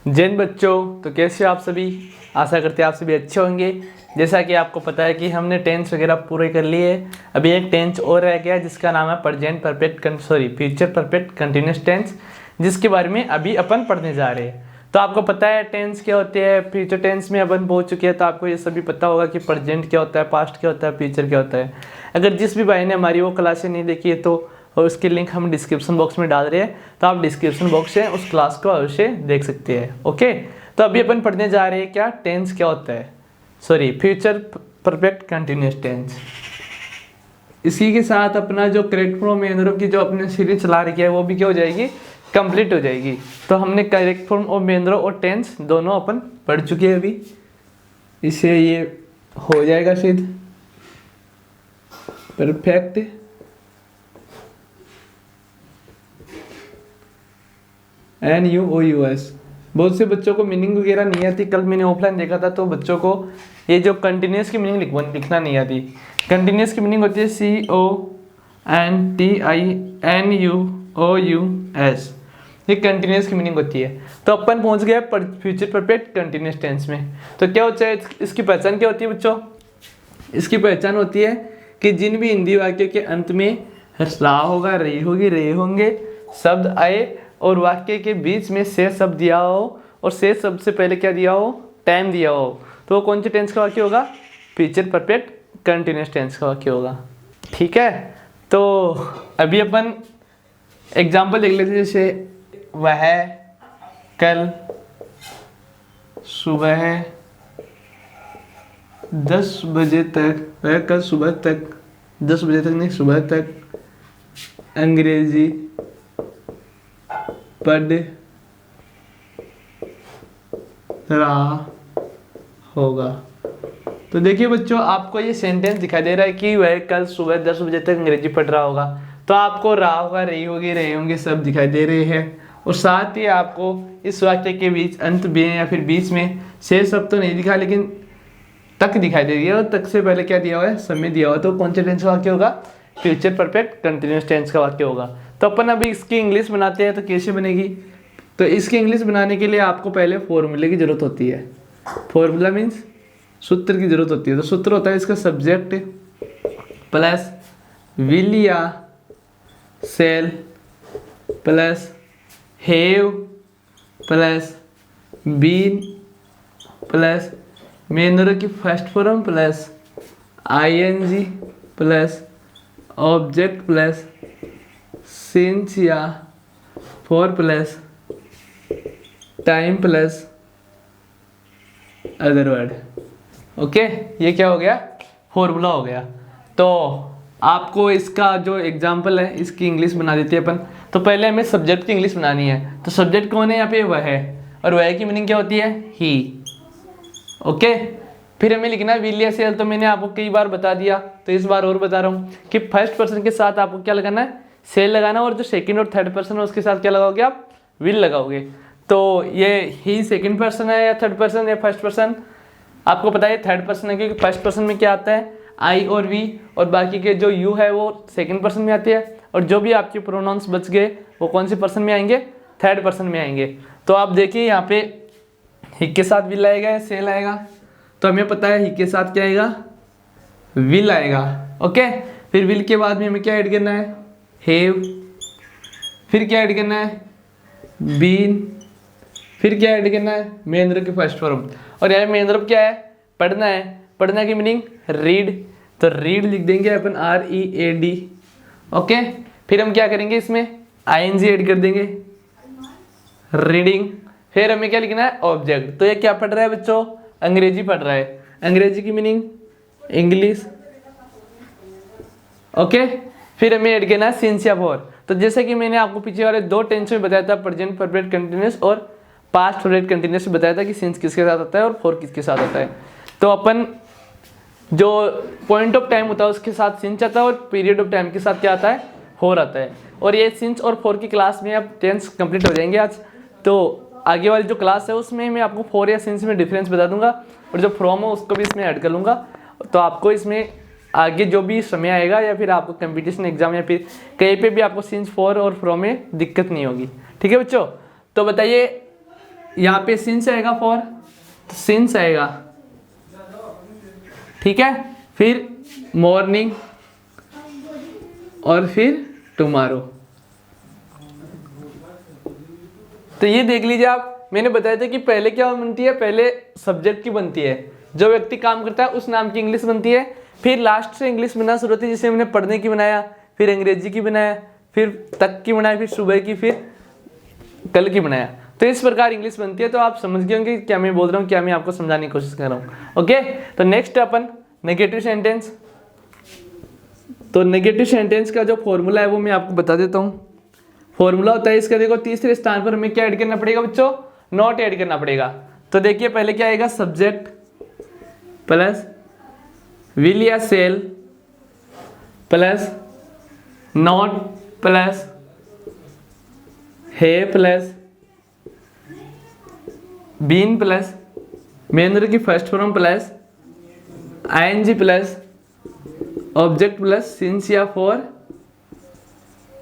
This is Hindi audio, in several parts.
जैन बच्चों, तो कैसे हो आप सभी। आशा करते हैं आप सभी अच्छे होंगे। जैसा कि आपको पता है कि हमने टेंस वगैरह पूरे कर लिए। अभी एक टेंस और रह गया जिसका नाम है फ्यूचर परफेक्ट कंटिन्यूस टेंस, जिसके बारे में अभी अपन पढ़ने जा रहे हैं। तो आपको पता है टेंस क्या होते हैं, फ्यूचर टेंस में अपन पहुंच चुके हैं, तो आपको ये सभी पता होगा कि प्रेजेंट क्या होता है, पास्ट क्या होता है, फ्यूचर क्या होता है। अगर जिस भी भाई ने हमारी वो क्लासें नहीं देखी है तो और उसकी लिंक हम डिस्क्रिप्शन बॉक्स में डाल रहे हैं, तो आप डिस्क्रिप्शन बॉक्स से उस क्लास को अवश्य देख सकते हैं। ओके, तो अभी अपन पढ़ने जा रहे हैं क्या टेंस क्या होता है, फ्यूचर परफेक्ट कंटिन्यूस टेंस। इसी के साथ अपना जो करेक्ट फॉर्म मेन की जो अपने सीरीज चला रही है वो भी क्या हो जाएगी, कंप्लीट हो जाएगी। तो हमने करेक्ट फॉर्म और मेन और टेंस दोनों अपन पढ़ चुके हैं अभी। इससे ये हो जाएगा सिद्ध परफेक्ट NUOUS। बहुत से बच्चों को मीनिंग वगैरह नहीं आती। कल मैंने ऑफलाइन देखा था तो बच्चों को ये जो कंटिन्यूस की मीनिंग लिखना नहीं आती। कंटिन्यूस की मीनिंग होती है CONTINUOUS, ये कंटिन्यूस की मीनिंग होती है। तो अपन पहुंच गए फ्यूचर परफेक्ट कंटिन्यूस टेंस में। तो क्या होता है, इसकी पहचान क्या होती है बच्चों। इसकी पहचान होती है कि जिन भी हिंदी वाक्य के अंत में रा होगा, रही होगी, रहे होंगे शब्द आए और वाक्य के बीच में से शब्द दिया हो और से शब्द से पहले क्या दिया हो, टाइम दिया हो, तो वो कौन से टेंस का वाक्य होगा, फ्यूचर परफेक्ट कंटिन्यूस टेंस का वाक्य होगा। ठीक है, तो अभी अपन एग्जाम्पल देख लेते हैं। जैसे वह कल सुबह 10 बजे तक, वह कल सुबह तक 10 बजे तक नहीं, सुबह तक अंग्रेजी पढ़ रहा होगा। तो देखिए बच्चों, आपको ये सेंटेंस दिखाई दे रहा है कि वह कल सुबह 10 बजे तक अंग्रेजी पढ़ रहा होगा। तो आपको रहा होगा, रही होगी, रहे होंगे सब दिखाई दे रहे हैं। और साथ ही आपको इस वाक्य के बीच अंत में या फिर बीच में शेष शब्द तो नहीं दिखा, लेकिन तक दिखाई दे रही है। और तक से पहले क्या दिया हुआ है, समय दिया हुआ। तो कौन से टेंस का वाक्य होगा, फ्यूचर परफेक्ट कंटिन्यूस टेंस का वाक्य होगा। तो अपन अभी इसकी इंग्लिश बनाते हैं। तो कैसे बनेगी, तो इसकी इंग्लिश बनाने के लिए आपको पहले फॉर्मूले की जरूरत होती है। फॉर्मूला मीन्स सूत्र की जरूरत होती है। तो सूत्र होता है इसका सब्जेक्ट प्लस विल या shall plus have plus been plus main की first form plus ING plus object plus since या for plus time plus other word. Okay, ये क्या हो गया, फॉर्मूला हो गया। तो आपको इसका जो एग्जाम्पल है इसकी इंग्लिश बना देते हैं अपन। तो पहले हमें सब्जेक्ट की इंग्लिश बनानी है। तो सब्जेक्ट कौन है यहाँ पे, वह है, और वह की मीनिंग क्या होती है, ही। ओके, फिर हमें लिखना है विल या सेल। तो मैंने आपको कई बार बता दिया, तो इस बार और बता रहा हूँ कि फर्स्ट पर्सन के साथ आपको क्या लगाना है, सेल लगाना, और जो सेकंड और थर्ड पर्सन है उसके साथ क्या लगाओगे, आप विल लगाओगे। तो ये ही सेकंड पर्सन है या थर्ड पर्सन या फर्स्ट पर्सन, आपको पता है थर्ड पर्सन है, क्योंकि फर्स्ट पर्सन में क्या आता है, आई और वी, और बाकी के जो यू है वो सेकंड पर्सन में आती है, और जो भी आपके प्रोनाउंस बच गए वो कौन से पर्सन में आएंगे, थर्ड पर्सन में आएंगे। तो आप देखिए यहाँ पे ही के साथ विल आएगा या सेल आएगा। तो हमें पता है ही के साथ क्या आएगा, विल आएगा। ओके, फिर विल के बाद में हमें क्या ऐड करना है, हैव, फिर क्या ऐड करना है, बीन, फिर क्या ऐड करना है, मेन की फर्स्ट फॉर्म। और यहाँ मेन क्या है, पढ़ना है। पढ़ना की मीनिंग रीड, तो रीड लिख देंगे अपन READ। ओके, फिर हम क्या करेंगे, इसमें ING ऐड कर देंगे, रीडिंग। फिर हमें क्या लिखना है, ऑब्जेक्ट। तो ये क्या पढ़ रहा है बच्चों, अंग्रेजी पढ़ रहा है। अंग्रेजी की मीनिंग इंग्लिश। ओके, फिर हमें ऐड करना है सिंस या फॉर। तो जैसे कि मैंने आपको पीछे वाले दो टेंस में बताया था, प्रेजेंट परफेक्ट कंटिन्यूस और पास्ट परफेक्ट कंटिन्यूस बताया था कि सिंस किसके साथ आता है और फॉर किसके साथ आता है। तो अपन जो पॉइंट ऑफ टाइम होता है उसके साथ सिंस आता है, और पीरियड ऑफ टाइम के साथ क्या आता है, फॉर आता है। और ये सिंस और फॉर की क्लास में अब टेंस कंप्लीट हो जाएंगे आज। तो आगे वाली जो क्लास है उसमें मैं आपको फॉर या सिंस में डिफरेंस बता दूंगा, और जो फ्रॉम है उसको भी इसमें ऐड कर लूँगा। तो आपको इसमें आगे जो भी समय आएगा या फिर आपको कंपटीशन एग्जाम या फिर कहीं पे भी आपको सिंस फॉर और फ्रॉम में दिक्कत नहीं होगी। ठीक है बच्चों, तो बताइए यहाँ पे सिंस आएगा फॉर, तो सिंस आएगा, ठीक है। फिर मॉर्निंग और फिर टुमारो। तो ये देख लीजिए आप, मैंने बताया था कि पहले क्या बनती है, पहले सब्जेक्ट की बनती है, जो व्यक्ति काम करता है उस नाम की इंग्लिश बनती है, फिर लास्ट से इंग्लिश बनना शुरू होती है, जिसे हमने पढ़ने की बनाया, फिर अंग्रेजी की बनाया, फिर तक की बनाया, फिर सुबह की, फिर कल की बनाया। तो इस प्रकार इंग्लिश बनती है। तो आप समझ गए होंगे क्या मैं बोल रहा हूँ, क्या मैं आपको समझाने की कोशिश कर रहा हूँ। ओके, तो नेक्स्ट अपन नेगेटिव सेंटेंस। तो नेगेटिव सेंटेंस का जो फॉर्मूला है वो मैं आपको बता देता हूँ। फॉर्मूला होता है इसका, देखो तीसरे स्थान पर हमें क्या ऐड करना पड़ेगा बच्चों, नॉट ऐड करना पड़ेगा। तो देखिए पहले क्या आएगा, सब्जेक्ट प्लस विल या सेल प्लस नॉट प्लस है प्लस बीन प्लस मेन की first form plus ING plus object plus since या for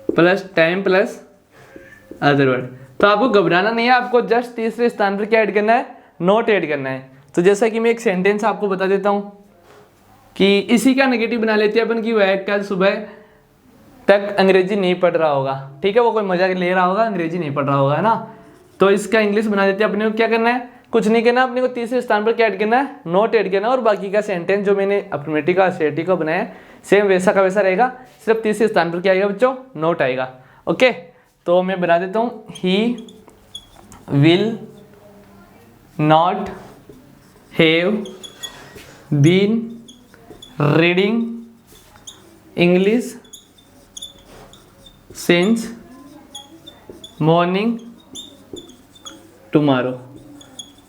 plus time plus other word. तो आपको घबराना नहीं है, आपको जस्ट तीसरे स्थान पर क्या ऐड करना है, नॉट ऐड करना है। तो जैसा कि मैं एक सेंटेंस आपको बता देता हूं कि इसी का नेगेटिव बना लेते हैं अपन कि वह कल सुबह तक अंग्रेजी नहीं पढ़ रहा होगा, ठीक है, वो कोई मजा ले रहा होगा, अंग्रेजी नहीं पढ़ रहा होगा, है ना। तो इसका इंग्लिश बना देते हैं। अपने को क्या करना है, कुछ नहीं करना, अपने को तीसरे स्थान पर क्या ऐड करना है, नॉट ऐड करना है। और बाकी का सेंटेंस जो मैंने अफर्मेटिव का असर्टिव का बनाया सेम वैसा का वैसा रहेगा, सिर्फ तीसरे स्थान पर क्या आएगा बच्चों, नॉट आएगा। ओके, तो मैं बना देता हूँ, he will not have been reading English since morning tomorrow.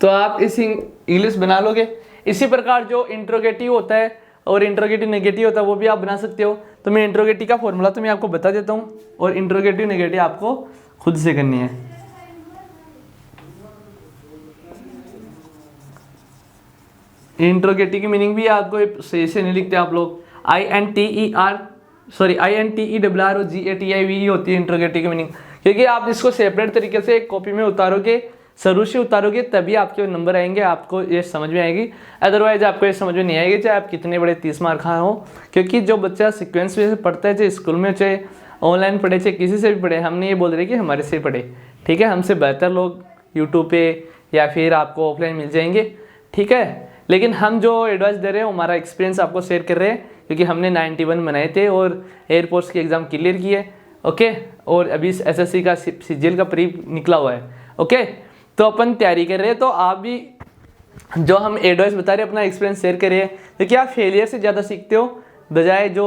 तो आप इस इंग्लिश बना लोगे। इसी प्रकार जो इंट्रोगेटिव होता है और इंट्रोगेटिव नेगेटिव होता है वो भी आप बना सकते हो। तो मैं इंट्रोगेटिव का फॉर्मूला तो मैं आपको बता देता हूँ और इंट्रोगेटिव नेगेटिव आपको खुद से करनी है। इंट्रोगेटिव की मीनिंग भी आपको सही से नहीं लिखते आप लोग, INTERGATIV होती है इंट्रोगेटिव की मीनिंग, क्योंकि आप इसको सेपरेट तरीके से एक कॉपी में उतारोगे, शुरू से उतारोगे, तभी आपके नंबर आएंगे, आपको ये समझ में आएगी। अदरवाइज आपको ये समझ में नहीं आएगी, चाहे आप कितने बड़े 30 मार्क खा हो। क्योंकि जो बच्चा सिक्वेंस में से पढ़ता है, चाहे स्कूल में चाहे ऑनलाइन पढ़े चाहे किसी से भी पढ़े, हम नहीं ये बोल रहे कि हमारे से पढ़े, ठीक है, हमसे बेहतर लोग यूट्यूब पे या फिर आपको ऑफलाइन मिल जाएंगे, ठीक है। लेकिन हम जो एडवाइस दे रहे हैं हमारा एक्सपीरियंस आपको शेयर कर रहे हैं, क्योंकि हमने 91 बनाए थे और एयरफोर्स की एग्ज़ाम क्लियर की है। ओके, और अभी SSC का CGL का प्री निकला हुआ है। ओके, तो अपन तैयारी कर रहे हैं। तो आप भी जो हम एडवाइस बता रहे हैं अपना एक्सपीरियंस शेयर करिए, क्योंकि आप फेलियर से ज़्यादा सीखते हो बजाय जो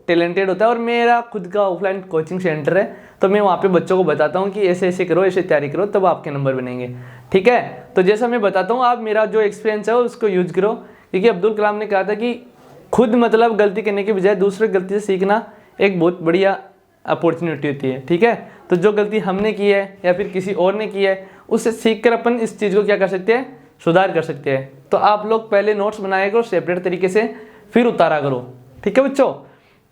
टैलेंटेड होता है। और मेरा खुद का ऑफलाइन कोचिंग सेंटर है, तो मैं वहाँ पे बच्चों को बताता हूँ कि ऐसे ऐसे करो, ऐसे तैयारी करो, तब आपके नंबर बनेंगे, ठीक है। तो जैसा मैं बताता हूँ, आप मेरा जो एक्सपीरियंस है उसको यूज करो, क्योंकि अब्दुल कलाम ने कहा था कि खुद मतलब गलती करने के बजाय दूसरे गलती से सीखना एक बहुत बढ़िया अपॉर्चुनिटी होती है, ठीक है। तो जो गलती हमने की है या फिर किसी और ने की है, उससे सीख कर अपन इस चीज़ को क्या कर सकते हैं, सुधार कर सकते हैं। तो आप लोग पहले नोट्स बनाया करो सेपरेट तरीके से, फिर उतारा करो, ठीक है बच्चों।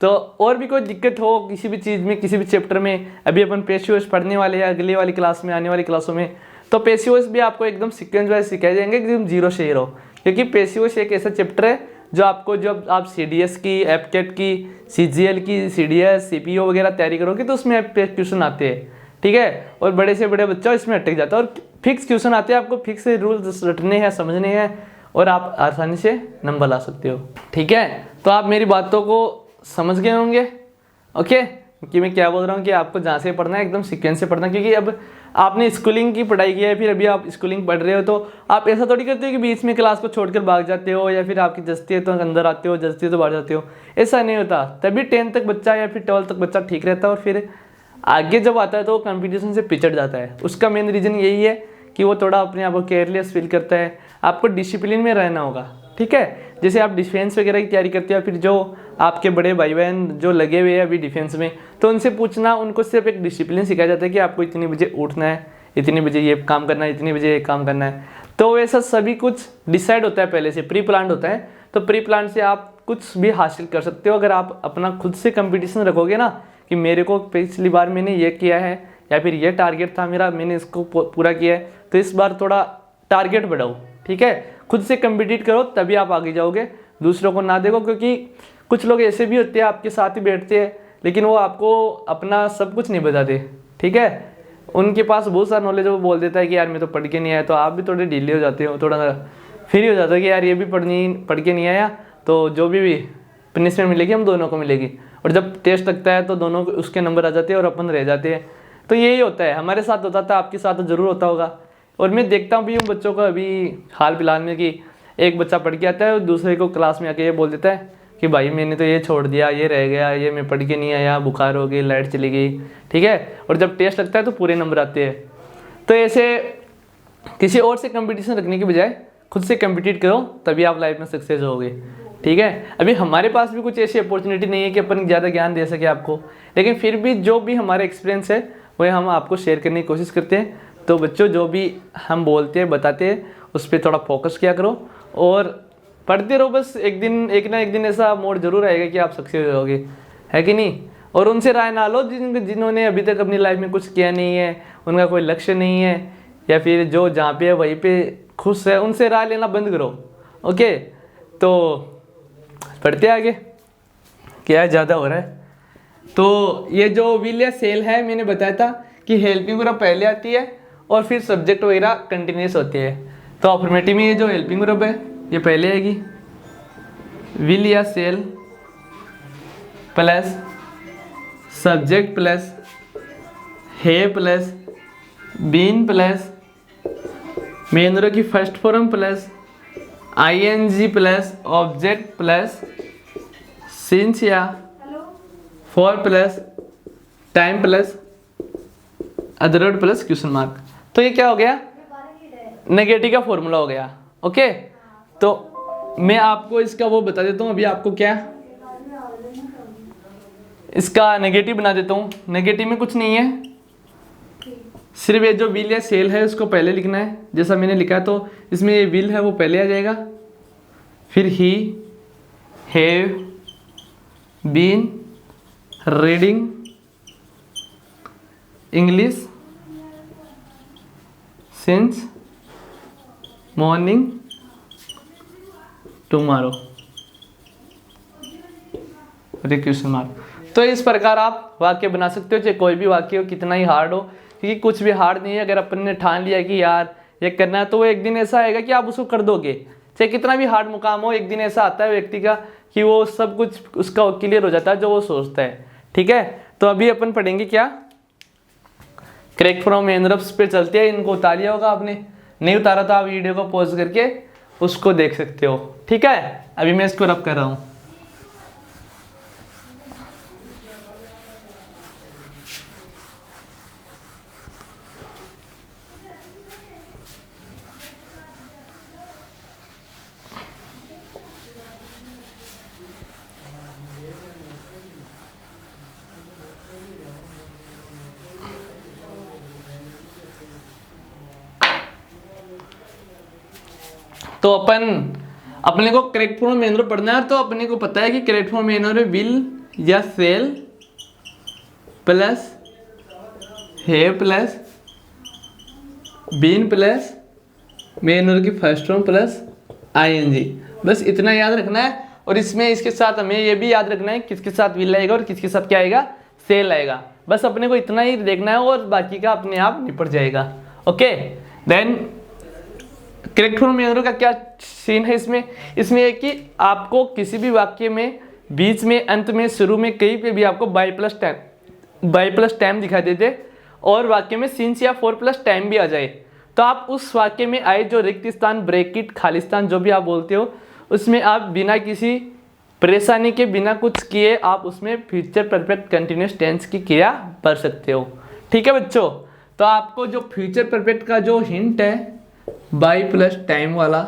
तो और भी कोई दिक्कत हो किसी भी चीज़ में, किसी भी चैप्टर में, अभी अपन पेशियोस पढ़ने वाले हैं अगली वाली क्लास में, आने वाली क्लासों में, तो पेशियोस भी आपको एकदम सीक्वेंस वाइज सिखाए जाएंगे, एकदम जीरो से हीरो। क्योंकि पेशियोस एक ऐसा चैप्टर है जो आपको, जब आप CDS की, एपकेट की, CGL की, CDS CPO वगैरह तैयारी करोगे तो उसमें क्वेश्चन आते हैं, ठीक है। और बड़े से बड़े बच्चा इसमें अटक जाता है, और फिक्स क्वेश्चन आते हैं, आपको फिक्स रूल्स रटने हैं, समझने हैं, और आप आसानी से नंबर ला सकते हो, ठीक है। तो आप मेरी बातों को समझ गए होंगे, ओके, कि मैं क्या बोल रहा हूँ कि आपको जहाँ से पढ़ना है एकदम सीक्वेंस से पढ़ना। क्योंकि अब आपने स्कूलिंग की पढ़ाई की है, फिर अभी आप स्कूलिंग पढ़ रहे हो, तो आप ऐसा थोड़ी करते हो कि बीच में क्लास को छोड़कर भाग जाते हो, या फिर आपकी जस्ती है तो अंदर आते हो, जस्ती है तो बाहर जाते हो, ऐसा नहीं होता। तभी 10th तक बच्चा या फिर 12th तक बच्चा ठीक रहता है, और फिर आगे जब आता है तो वो कंपटीशन से पिछड़ जाता है। उसका मेन रीज़न यही है कि वो थोड़ा अपने आप को केयरलेस फील करता है। आपको डिसिप्लिन में रहना होगा, ठीक है। जैसे आप डिफेंस वगैरह की तैयारी करते हो, फिर जो आपके बड़े भाई बहन जो लगे हुए हैं अभी डिफेंस में, तो उनसे पूछना, उनको सिर्फ एक डिसिप्लिन सिखाया जाता है कि आपको इतने बजे उठना है, इतने बजे ये काम करना है, इतने बजे ये काम करना है। तो वैसा सभी कुछ डिसाइड होता है पहले से, प्री प्लान होता है। तो प्री प्लान से आप कुछ भी हासिल कर सकते हो अगर आप अपना खुद से कंपटीशन रखोगे ना, कि मेरे को पिछली बार मैंने ये किया है या फिर ये टारगेट था मेरा, मैंने इसको पूरा किया है, तो इस बार थोड़ा टारगेट बढ़ाओ, ठीक है। खुद से कम्पिटिट करो, तभी आप आगे जाओगे, दूसरों को ना देखो। क्योंकि कुछ लोग ऐसे भी होते हैं आपके साथ ही बैठते हैं, लेकिन वो आपको अपना सब कुछ नहीं बताते, ठीक है। उनके पास बहुत सारा नॉलेज है, वो बोल देता है कि यार मैं तो पढ़ के नहीं आया, तो आप भी थोड़े ढीले हो जाते हो, थोड़ा फ्री हो जाता है कि यार ये भी पढ़ के नहीं आया, तो जो भी पनिशमेंट मिलेगी हम दोनों को मिलेगी। और जब टेस्ट लगता है तो दोनों उसके नंबर आ जाते हैं और अपन रह जाते हैं। तो यही होता है, हमारे साथ होता था, आपके साथ तो ज़रूर होता होगा। और मैं देखता हूँ भी उन बच्चों को अभी हाल फिलहाल में कि एक बच्चा पढ़ के आता है और दूसरे को क्लास में आके ये बोल देता है कि भाई मैंने तो ये छोड़ दिया, ये रह गया, ये मैं पढ़ के नहीं आया, बुखार हो गई, लाइट चली गई, ठीक है। और जब टेस्ट लगता है तो पूरे नंबर आते हैं। तो ऐसे किसी और से कंपटीशन रखने के बजाय खुद से कम्पिटिट करो, तभी आप लाइफ में सक्सेस होगे, ठीक है। अभी हमारे पास भी कुछ ऐसी अपॉर्चुनिटी नहीं है कि अपन ज़्यादा ज्ञान दे सके आपको, लेकिन फिर भी जो भी हमारा एक्सपीरियंस है वह हम आपको शेयर करने की कोशिश करते हैं। तो बच्चों, जो भी हम बोलते हैं बताते हैं उस पर थोड़ा फोकस किया करो और पढ़ते रहो। बस एक ना एक दिन ऐसा मोड़ जरूर आएगा कि आप सक्सेस होगे, है कि नहीं। और उनसे राय ना लो जिन्होंने अभी तक अपनी लाइफ में कुछ किया नहीं है, उनका कोई लक्ष्य नहीं है, या फिर जो जहाँ पे है वहीं पे खुश है, उनसे राय लेना बंद करो, ओके। तो पढ़ते आगे, क्या ज़्यादा हो रहा है। तो ये जो विल या सेल है, मैंने बताया था कि हेल्पिंग वर्ब पहले आती है और फिर सब्जेक्ट वगैरह कंटिन्यूस होती है। तो अफर्मेटिव में ये जो हेल्पिंग वर्ब है ये पहले आएगी, विल या सेल प्लस सब्जेक्ट प्लस है plus been plus main verb की first form plus ing plus object plus since या for plus time plus other word plus question mark. तो ये क्या हो गया, नेगेटिव का फॉर्मूला हो गया, ओके। तो मैं आपको इसका वो बता देता हूँ, अभी आपको क्या इसका नेगेटिव बना देता हूँ। नेगेटिव में कुछ नहीं है, सिर्फ ये जो विल या सेल है उसको पहले लिखना है, जैसा मैंने लिखा है। तो इसमें ये विल है वो पहले आ जाएगा, फिर he have been reading English since morning tomorrow, question mark. तो इस प्रकार आप वाक्य बना सकते हो, चाहे कोई भी वाक्य हो, कितना ही हार्ड हो, क्योंकि कुछ भी हार्ड नहीं है। अगर अपन ने ठान लिया कि यार ये करना है, तो वो एक दिन ऐसा आएगा कि आप उसको कर दोगे। चाहे कितना भी हार्ड मुकाम हो, एक दिन ऐसा आता है व्यक्ति का कि वो सब कुछ उसका क्लियर हो जाता है जो वो सोचता है, ठीक है। तो अभी अपन पढ़ेंगे क्या, करेक्ट फ्रॉम मेन वर्ब्स पे चलते हैं। इनको उतार लिया होगा आपने, नहीं उतारा तो आप वीडियो को पॉज करके उसको देख सकते हो, ठीक है। अभी मैं इसको रब कर रहा हूँ। तो अपने को करेक्ट फॉर्म मेन वर्ब पढ़ना है। तो अपने को पता है कि correct form main verb will या सेल प्लस है plus been plus main verb की फर्स्ट फॉर्म प्लस ing, बस इतना याद रखना है। और इसमें इसके साथ हमें ये भी याद रखना है किसके साथ विल आएगा और किसके साथ क्या आएगा, सेल आएगा। बस अपने को इतना ही देखना है और बाकी का अपने आप निपट जाएगा, okay. Then correct form main verb का क्या सीन है इसमें है कि आपको किसी भी वाक्य में बीच में, अंत में, शुरू में, कहीं पे भी आपको बाई प्लस टाइम दिखाई देते और वाक्य में सिंस या फॉर प्लस टाइम भी आ जाए, तो आप उस वाक्य में आए जो रिक्त स्थान, ब्रैकेट, खालिस्तान जो भी आप बोलते हो, उसमें आप बिना किसी परेशानी के, बिना कुछ किए आप उसमें फ्यूचर परफेक्ट कंटिन्यूस टेंस की क्रिया कर सकते हो, ठीक है बच्चों। तो आपको जो फ्यूचर परफेक्ट का जो हिंट है बाई प्लस टाइम वाला,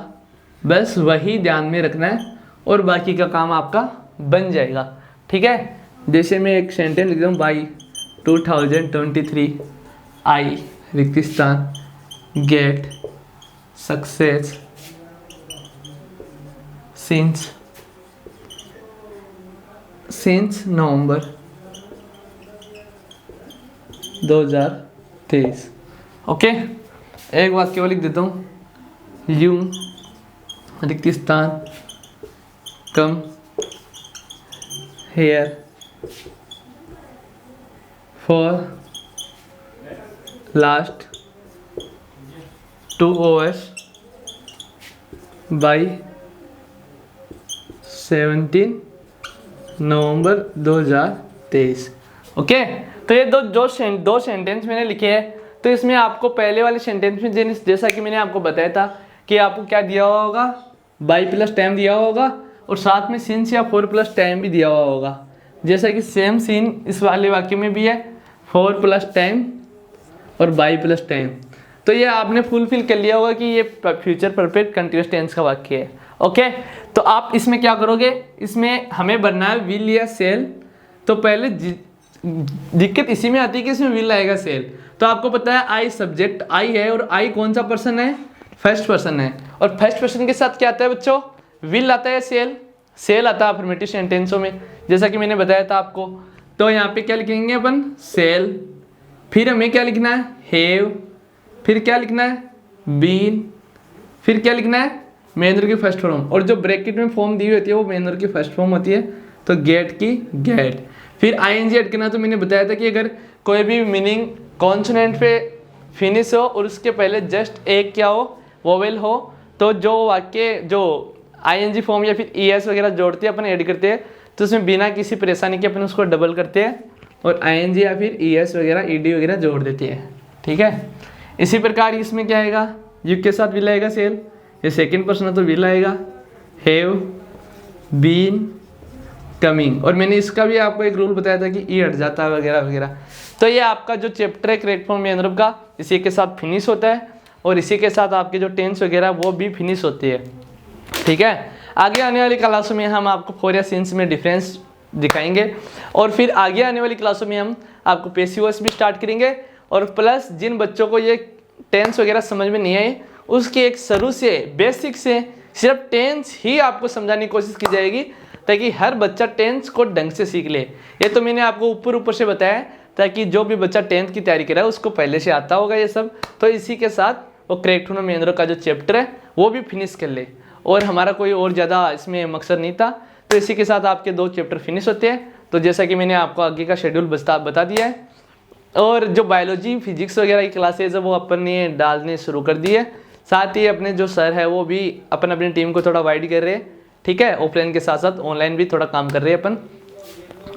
बस वही ध्यान में रखना है और बाकी का काम आपका बन जाएगा, ठीक है। जैसे मैं एक सेंटेंस लिख दूँ, बाई 2023 आई रिक्त स्थान get success since November 2023, okay. एक वाक्य और लिख देता हूँ, यू रिक्तिस्थान come here for last 2 hours by 17 November 2023। Okay, तो ये दो सेंटेंस मैंने लिखे हैं। तो इसमें आपको पहले वाले सेंटेंस में जैसा कि मैंने आपको बताया था कि आपको क्या दिया हुआ होगा, बाई प्लस टाइम दिया हुआ होगा और साथ में सिंस या फोर प्लस टाइम भी दिया हुआ होगा। जैसा कि सेम सीन इस वाले वाक्य में भी है, फोर प्लस टाइम और बाई प्लस टाइम। तो ये आपने फुलफिल कर लिया होगा कि ये फ्यूचर परफेक्ट कंटिन्यूअस टेंस का वाक्य है। ओके, तो आप इसमें क्या करोगे, इसमें हमें बनना है विल या सेल। तो पहले दिक्कत इसी में आती है कि इसमें विल आएगा सेल। तो आपको पता है आई सब्जेक्ट आई है और आई कौन सा पर्सन है, फर्स्ट पर्सन है। और फर्स्ट पर्सन के साथ क्या आता है बच्चों, विल आता है, सेल आता है अफर्मेटिव सेंटेंसों में, जैसा कि मैंने बताया था आपको। तो यहाँ पे क्या लिखेंगे अपन, सेल। फिर हमें क्या लिखना है, हैव। फिर क्या लिखना है, बीन। फिर क्या लिखना है, मेनर की फर्स्ट फॉर्म। और जो ब्रैकेट में फॉर्म दी हुई होती है वो मेनर की फर्स्ट फॉर्म होती है, तो गेट की गेट। फिर आईएनजी ऐड करना, तो मैंने बताया था कि अगर कोई भी मीनिंग कॉन्सोनेंट पे फिनिश हो और उसके पहले जस्ट एक क्या हो, वोवेल हो, तो जो वाक्य जो आईएनजी फॉर्म या फिर ईएस वगैरह जोड़ते हैं अपन ऐड करते हैं, तो उसमें बिना किसी परेशानी के अपन उसको डबल करते हैं और आईएनजी या फिर ईएस वगैरह ईडी वगैरह जोड़ देते हैं। ठीक है, इसी प्रकार इसमें क्या आएगा, यू के साथ विल आएगा सेल, ये सेकंड पर्सन है तो विल आएगा, हैव बीन कमिंग। और मैंने इसका भी आपको एक रूल बताया था कि ई हट जाता है वगैरह वगैरह। तो ये आपका जो चैप्टर है करेक्ट फॉर्म मेन वर्ब का, इसी के साथ फिनिश होता है और इसी के साथ आपके जो टेंस वगैरह वो भी फिनिश होती है। ठीक है, आगे आने वाली क्लासों में हम आपको फोर या सिंस में डिफरेंस दिखाएंगे और फिर आगे आने वाली क्लासों में हम आपको पैसिव वॉइस भी स्टार्ट करेंगे। और प्लस जिन बच्चों को ये टेंस वगैरह समझ में नहीं आए, उसकी एक शुरू से बेसिक से सिर्फ टेंस ही आपको समझाने की कोशिश की जाएगी, ताकि हर बच्चा टेंस को ढंग से सीख ले। ये तो मैंने आपको ऊपर से बताया ताकि जो भी बच्चा टेंथ की तैयारी कर रहा है उसको पहले से आता होगा ये सब। तो इसी के साथ वो करेक्ट होना मेन वर्ब का जो चैप्टर है वो भी फिनिश कर ले। और हमारा कोई और ज़्यादा इसमें मकसद नहीं था। तो इसी के साथ आपके 2 चैप्टर फिनिश होते हैं। तो जैसा कि मैंने आपको आगे का शेड्यूल बता दिया है। और जो बायोलॉजी फिजिक्स वगैरह की क्लासेज है वो अपन ने डालने शुरू कर दी है। साथ ही अपने जो सर है वो भी अपनी टीम को थोड़ा वाइड कर रहे हैं। ठीक है, ऑफलाइन के साथ साथ ऑनलाइन भी थोड़ा काम कर रहे हैं अपन।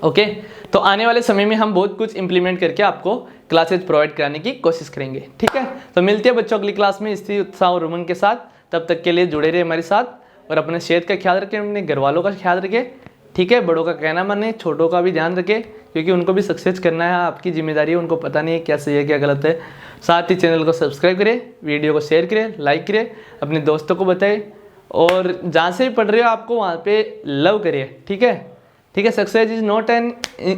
ओके, तो आने वाले समय में हम बहुत कुछ इंप्लीमेंट करके आपको क्लासेज प्रोवाइड कराने की कोशिश करेंगे। ठीक है, तो मिलते हैं बच्चों अगली क्लास में इसी उत्साह और उमंग के साथ। तब तक के लिए जुड़े रहे हमारे साथ और अपने सेहत का ख्याल रखें, अपने घर वालों का ख्याल रखें। ठीक है, बड़ों का कहना माने, छोटों का भी ध्यान रखें, क्योंकि उनको भी सक्सेस करना है, आपकी जिम्मेदारी है। उनको पता नहीं है क्या सही है क्या गलत है। साथ ही चैनल को सब्सक्राइब करें, वीडियो को शेयर करें, लाइक करें, अपने दोस्तों को बताएं और जहाँ से भी पढ़ रहे हो आपको वहाँ पे लव करिए। ठीक है, ठीक है। Success is not an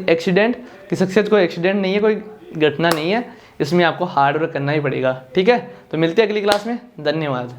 accident, कि सक्सेस कोई एक्सीडेंट नहीं है, कोई घटना नहीं है। इसमें आपको हार्ड वर्क करना ही पड़ेगा। ठीक है, तो मिलते हैं अगली क्लास में। धन्यवाद।